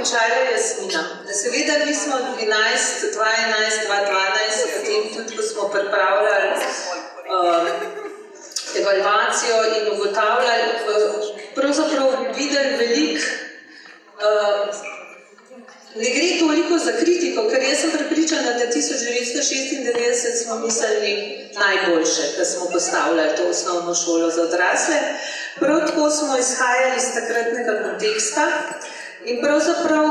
končala Jasmina. Seveda mi smo 2011, 2012, potem tudi, ko smo pripravljali evalvacijo in ugotavljali, pravzaprav videli veliko, ne gre toliko za kritiko, ker jaz sem prepričana, da 1996 smo mislili najboljše, ko smo postavljali to osnovno šolo za odrasle. Prav tako smo izhajali iz takratnega konteksta in pravzaprav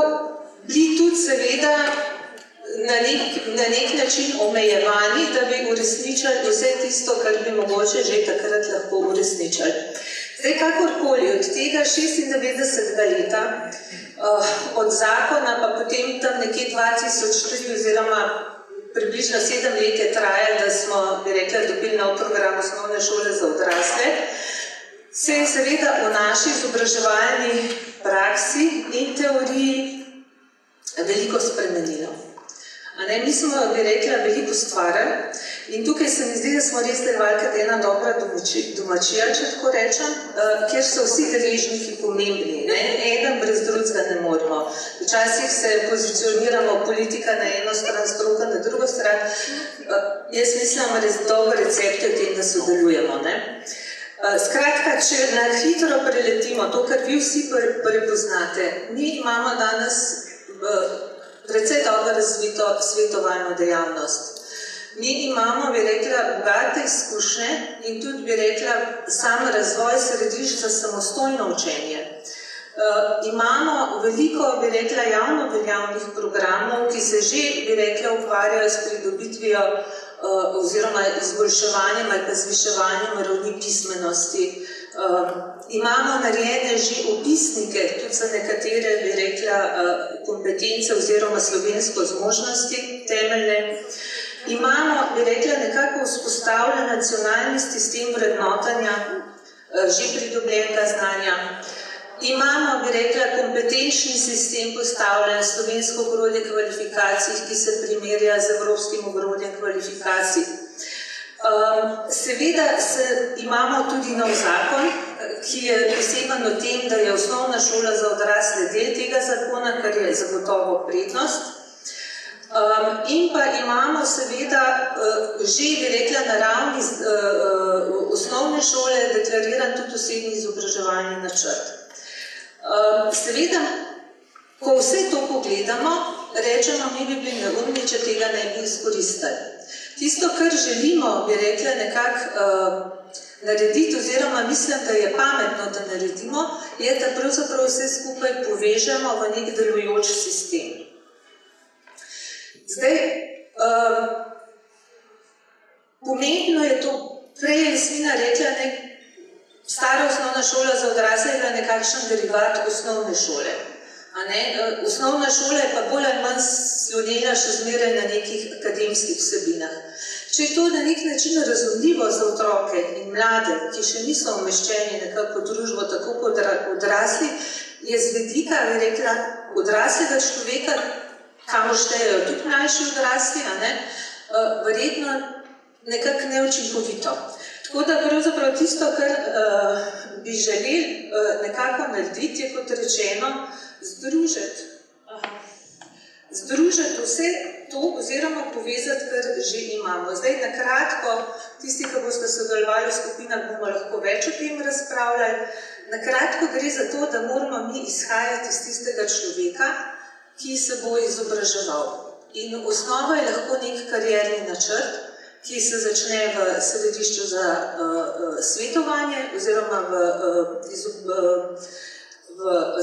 bili tudi seveda na nek način omejevani, da bi uresničili vse tisto, kar bi mogoče že takrat lahko uresničili. Zdaj, kakorkoli, od tega 96. leta, od zakona, pa potem tam nekje 2003 oziroma približno 7 let je trajalo, da smo, bi rekla, dobili nov program osnovne šole za odrasle, se je seveda v naši izobraževalni praksi in teoriji veliko spremenilo. Mi smo, bi rekla, veliko ustvarjali in tukaj se mi zdi, da smo res delovali kot ena dobra domačija, če tako rečem, kjer so vsi deležniki pomembni. Eden brez drugega ne moremo. Včasih se pozicioniramo politika na eno stran, stroka na drugo stran. Jaz mislim, res dober recept je v tem, da sodelujemo. Skratka, če na hitro preletimo to, kar vi vsi prepoznate, mi imamo danes precej dobro razvito svetovalno dejavnost. Mi imamo, bi rekla, bogate izkušnje in tudi, bi rekla, sam razvoj središč za samostojno učenje. Imamo veliko, bi rekla, javno veljavnih programov, ki se že, bi rekla, ukvarjajo s pridobitvijo oziroma izboljševanjem ali pa zviševanjem ravni pismenosti. Imamo narejene že opisnike, tudi za nekatere, bi rekla, kompetence oziroma slovensko zmožnosti temeljne. Imamo, bi rekla, nekako vzpostavljen nacionalni sistem vrednotanja že pridobljenega znanja. Imamo, bi rekla, kompetenčni sistem postavljen, slovensko ogrodje kvalifikacij, ki se primerja z evropskim ogrodjem kvalifikacij. Seveda imamo tudi nov zakon, ki je poseben v tem, da je osnovna šola za odrasle del tega zakona, kar je zagotovo prednost. In pa imamo seveda že, bi rekla, na ravni osnovne šole deklariran tudi osebni izobraževalni načrt. Seveda, ko vse to pogledamo, rečemo, mi bi bili neumni, če tega ne bi izkoristili. Tisto, kar želimo, bi rekla, nekako narediti, oziroma mislim, da je pametno, da naredimo, je, da pravzaprav vse skupaj povežemo v nek delujoč sistem. Zdaj, pomembno je to, prej je Jasmina rekla, stara osnovna šola za odrasle je nekakšen derivat osnovne šole. Osnovna šola je pa bolj ali manj slonela še zmeraj na nekih akademskih vsebinah. Če je to na nek način razumljivo za otroke in mlade, ki še niso umeščeni nekako v družbo, tako kot odrasli, je z vidika, bi rekla, odraslega človeka, kamor štejejo tudi mlajši odrasli, verjetno nekako neučinkovito. Tako da pravzaprav tisto, kar bi želeli nekako narediti, je kot rečeno, združiti vse to oziroma povezati, kar že imamo. Zdaj, na kratko, tisti, ki boste sodelovali v skupinah, bomo lahko več o tem razpravljali. Na kratko gre za to, da moramo mi izhajati iz tistega človeka, ki se bo izobraževal. In osnova je lahko nek karierni načrt, ki se začne v središču za svetovanje oziroma v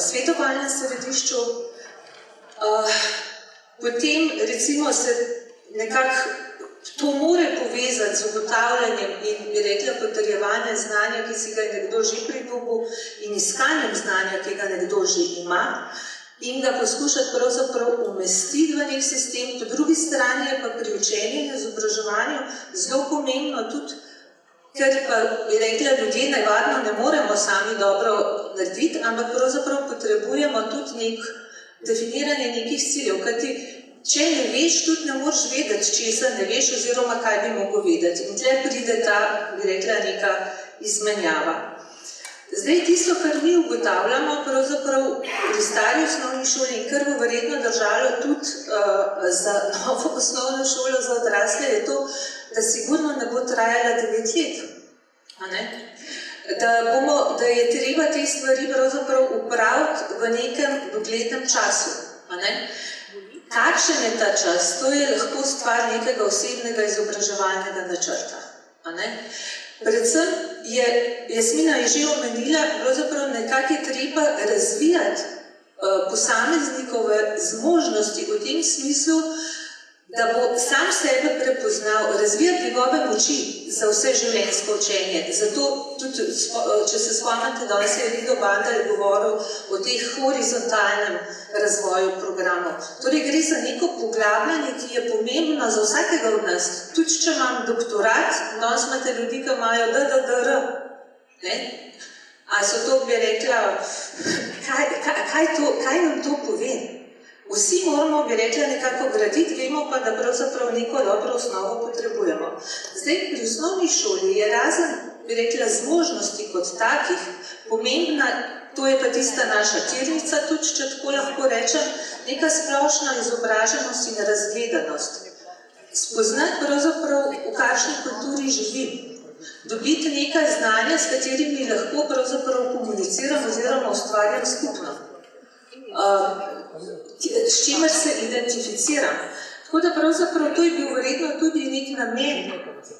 svetovalnem središču. Potem, recimo, se nekako to more povezati z ugotavljanjem in, bi rekla, potrjevanjem znanja, ki si ga je nekdo že pridobil, in iskanjem znanja, ki ga nekdo že ima, in ga poskušati pravzaprav umestiti v nek sistem. Po drugi strani je pa pri učenju in izobraževanju zelo pomembno tudi, ker pa, bi rekla, ljudje navadno ne moremo sami dobro narediti, ampak pravzaprav potrebujemo tudi definiranje nekih ciljev, kajti če ne veš, tudi ne moreš vedeti, česa ne veš oziroma kaj bi mogel vedeti. In tle pride ta, bi rekla, neka izmenjava. Zdaj, tisto, kar mi ugotavljamo, pravzaprav pri stari osnovni šoli in kar bo verjetno držalo tudi za novo osnovno šolo za odrasle, je to, da sigurno ne bo trajala 9 let. Da je treba te stvari pravzaprav upraviti v nekem doglednem času. Kakšen je ta čas? To je lahko stvar nekega osebnega izobraževalnega načrta. Predvsem je, Jasmina je že omenila, pravzaprav nekako je treba razvijati posameznikove zmožnosti v tem smislu, da bo sam sebe prepoznal, razvijati njegove moči za vse življenjsko učenje. Zato tudi, če se spomnite, danes je Rido Bandar govoril o teh horizontalnem razvoju programov. Torej gre za neko poglabljanje, ki je pomembno za vsakega od nas. Tudi če imam doktorat, danes imate ljudi, ki imajo DDR. A so to, bi rekla, kaj nam to pove? Vsi moramo, bi rekla, nekako graditi, vemo pa, da pravzaprav neko dobro osnovo potrebujemo. Zdaj, pri osnovni šoli je razen, bi rekla, zmožnosti kot takih pomembna, to je pa tista naša tirnica, tudi, če tako lahko rečem, neka splošna izobraženost in razgledanost. Spoznati pravzaprav, v kakšni kulturi živim. Dobiti nekaj znanja, s katerimi lahko pravzaprav komuniciram oziroma ustvarjam skupno. S čimer se identificiram. Tako da pravzaprav to je bil verjetno tudi nek namen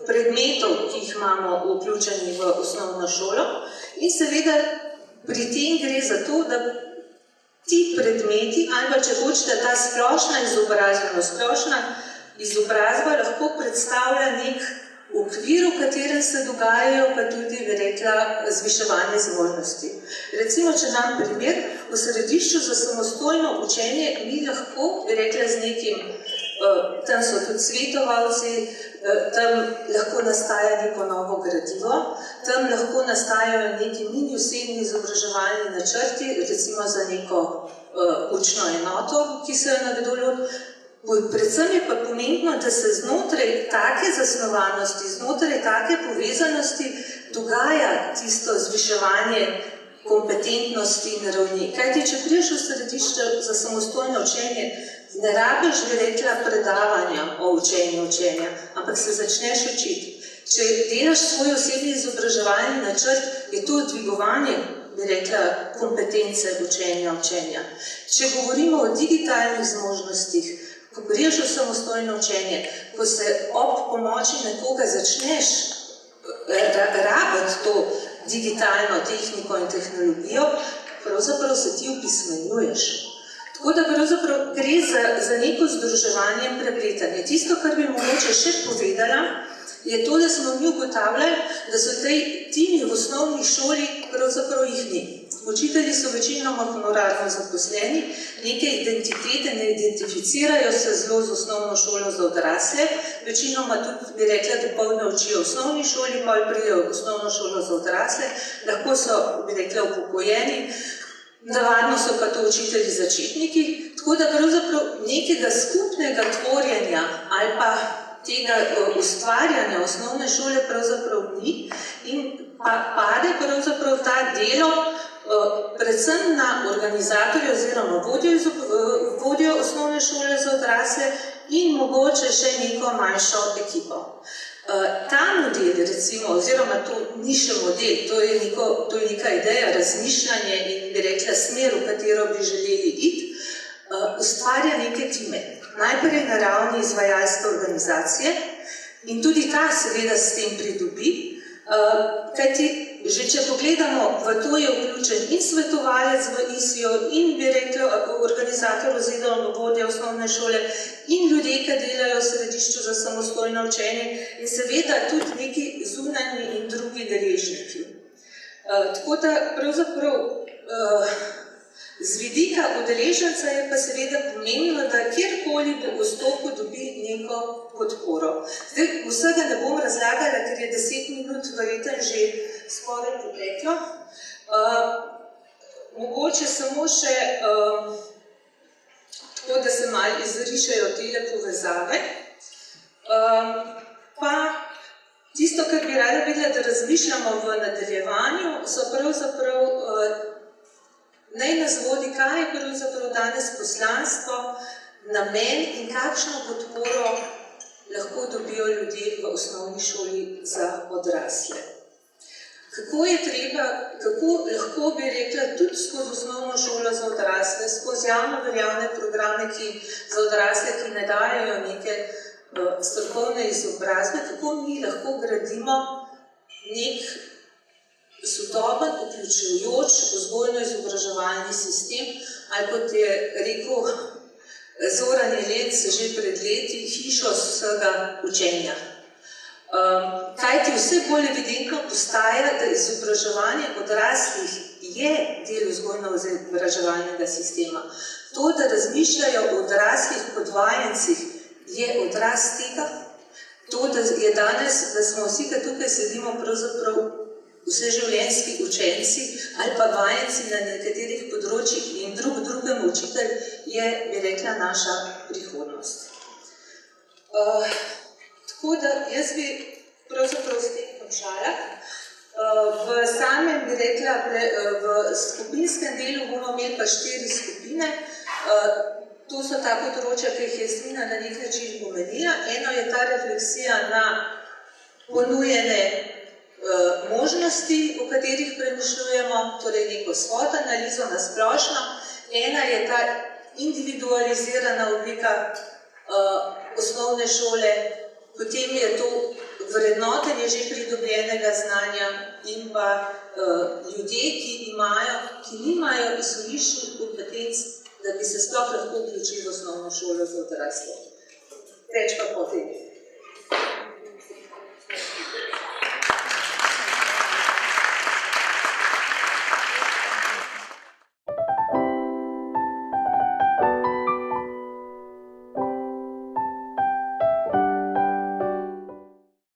predmetov, ki jih imamo vključeni v osnovno šolo. In seveda pri tem gre za to, da ti predmeti, ali pa če hočete, ta splošna izobrazba lahko predstavlja nek okvir, v katerem se dogajajo pa tudi, bi rekla, zviševanje zmožnosti. Recimo, če nam primer, v središču za samostojno učenje mi lahko, bi rekla, z nekim, tam so tudi svetovalci, tam lahko nastaja neko novo gradivo, tam lahko nastajajo neki mini osebni izobraževalni načrti, recimo za neko učno enoto, ki se jo navedolo. Predvsem je pa pomembno, da se znotraj take zasnovanosti, znotraj take povezanosti dogaja tisto zviševanje kompetentnosti in ravni. Kajti, če prideš v središče za samostojno učenje, ne rabiš, bi rekla, predavanja o učenja, ampak se začneš učiti. Če delaš svoj osebni izobraževalni načrt, je to dvigovanje, bi rekla, kompetence učenja. Če govorimo o digitalnih zmožnostih, ko priješ v samostojno učenje, ko se ob pomoči nekoga začneš rabiti to digitalno tehniko in tehnologijo, pravzaprav se ti opismenjuješ. Tako da pravzaprav gre za neko združevanje in prepletanje. Tisto, kar bi mogoče še povedala, je to, da smo mi ugotavljali, da so timi v osnovni šoli pravzaprav jih ni. Učitelji so večinoma honorarno zaposleni, neke identitete ne identificirajo se zelo z osnovno šolo za odrasle, večinoma tudi, bi rekla, dopoldne učijo v osnovni šoli, pol pridejo v osnovno šolo za odrasle, lahko so, bi rekla, upokojeni, navadno so pa to učitelji začetniki, tako da pravzaprav nekega skupnega tvorjenja ali pa tega ustvarjanja osnovne šole pravzaprav ni in pa pade pravzaprav ta delo predvsem na organizatorje oziroma vodjo osnovne šole za odrasle in mogoče še neko manjšo ekipo. Ta model, recimo, oziroma to ni še model, to je neka ideja, razmišljanje in, bi rekla, smer, v katero bi želeli iti, ustvarja neke time. Najprej na ravni izvajalske organizacije in tudi ta seveda s tem pridobi, kajti že če pogledamo, v to je vključen in svetovalec v ISIO in, bi rekla, organizator oziroma vodja osnovne šole in ljudje, ki delajo v središču za samostojno učenje in seveda tudi neki zunanji in drugi deležniki. Tako da pravzaprav z vidika udeleženca je pa seveda pomembno, da kjerkoli po vstopu dobi neko podporo. Zdaj, vsega ne bom razlagala, ker je 10 minut verjetno že skoraj poteklo. Mogoče samo še tako, da se malo izrišajo tele povezave. Pa Tisto, kar bi rada videla, da razmišljamo v nadaljevanju, so pravzaprav naj nas vodi, kaj je pravzaprav danes poslanstvo, namen in kakšno podporo lahko dobijo ljudje v osnovni šoli za odrasle. Kako lahko bi rekla, tudi skozi osnovno šolo za odrasle, skozi javno veljavne programe za odrasle, ki ne dajejo neke strokovne izobrazbe, kako mi lahko gradimo nek sodoben, vključujoč vzgojno-izobraževalni sistem, ali kot je rekel Zoran Jelenc že pred leti, hišo vsega učenja. Kajti vse bolj evidentno postaja, da izobraževanje odraslih je del vzgojno-izobraževalnega sistema. To, da razmišljajo o odraslih kot vajencih, je odraz tega. To, da je danes, da smo vsi, ki tukaj sedimo, pravzaprav vseživljenjski učenci ali pa vajenci na nekaterih področjih in drugem učitelj, je, bi rekla, naša prihodnost. Tako da jaz bi pravzaprav s tem končala. V samem, bi rekla, v skupinskem delu bomo imeli pa 4 skupine. To so ta področja, ki jih je Jasmina na nek način omenila. Eno je ta refleksija na ponujene možnosti, o katerih premišljujemo, torej neko SWOT analizo na splošno. Ena je ta individualizirana oblika osnovne šole, potem je to vrednotenje že pridobljenega znanja in pa ljudje, ki nimajo izhodiščnih kompetenc, da bi se sploh lahko vključili v osnovno šolo za odrasle. Več pa potem.